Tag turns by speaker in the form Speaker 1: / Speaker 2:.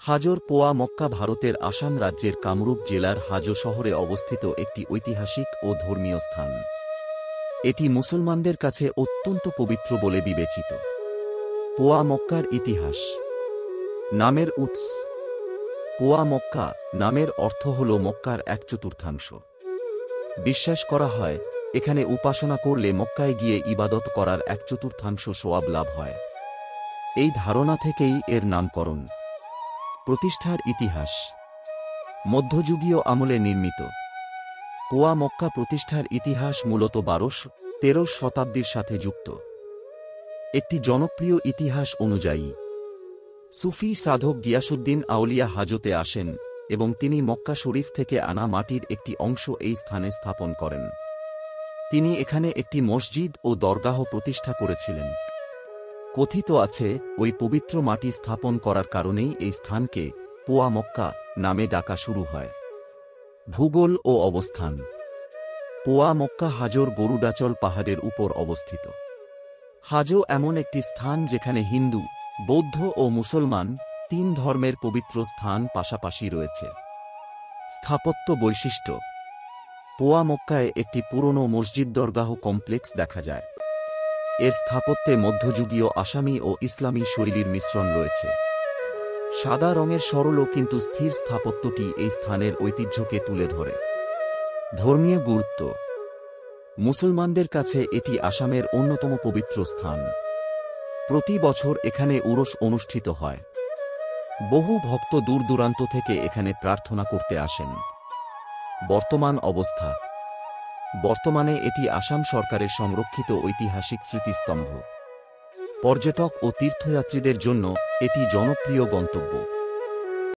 Speaker 1: হাজোর পোয়া মক্কা ভারতের আসাম রাজ্যের কামরূপ জেলার হাজো শহরে অবস্থিত একটি ঐতিহাসিক ও ধর্মীয় স্থান। এটি মুসলমানদের কাছে অত্যন্ত পবিত্র বলে বিবেচিত। পোয়া মক্কার ইতিহাস। নামের উৎস। পোয়া মক্কা নামের অর্থ হল মক্কার এক চতুর্থাংশ। বিশ্বাস করা হয় এখানে উপাসনা করলে মক্কায় গিয়ে ইবাদত করার এক চতুর্থাংশ সওয়াব লাভ হয়। এই ধারণা থেকেই এর নামকরণ। প্রতিষ্ঠার ইতিহাস। মধ্যযুগীয় আমলে নির্মিত। পোয়া মক্কা প্রতিষ্ঠার ইতিহাস মূলত 12-13 শতাব্দীর সাথে যুক্ত। একটি জনপ্রিয় ইতিহাস অনুযায়ী সুফি সাধক গিয়াসউদ্দিন আউলিয়া হাজোতে আসেন এবং তিনি মক্কা শরীফ থেকে আনা মাটির একটি অংশ এই স্থানে স্থাপন করেন। তিনি এখানে একটি মসজিদ ও দরগাহ প্রতিষ্ঠা করেছিলেন। কথিত আছে ওই পবিত্র মাটি স্থাপন করার কারণেই এই স্থানকে পোয়া মক্কা নামে ডাকা শুরু হয়। ভূগোল ও অবস্থান। পোয়া মক্কা হাজোর গরুডাচল পাহাড়ের উপর অবস্থিত। হাজো এমন একটি স্থান যেখানে হিন্দু, বৌদ্ধ ও মুসলমান 3 ধর্মের পবিত্র স্থান পাশাপাশি রয়েছে। স্থাপত্য বৈশিষ্ট্য। পোয়া মক্কায় একটি পুরনো মসজিদ দরগাহ কমপ্লেক্স দেখা যায়। এর স্থাপত্যে মধ্যযুগীয় আসামি ও ইসলামী শৈলীর মিশ্রণ রয়েছে। সাদা রঙের সরল কিন্তু স্থির স্থাপত্যটি এই স্থানের ঐতিহ্যকে তুলে ধরে। ধর্মীয় গুরুত্ব। মুসলমানদের কাছে এটি আসামের অন্যতম পবিত্র স্থান। প্রতি বছর এখানে উরস অনুষ্ঠিত হয়। বহু ভক্ত দূর দূরান্ত থেকে এখানে প্রার্থনা করতে আসেন। বর্তমান অবস্থা। বর্তমানে এটি আসাম সরকারের সংরক্ষিত ঐতিহাসিক স্মৃতিস্তম্ভ। পর্যটক ও তীর্থযাত্রীদের জন্য এটি জনপ্রিয় গন্তব্য।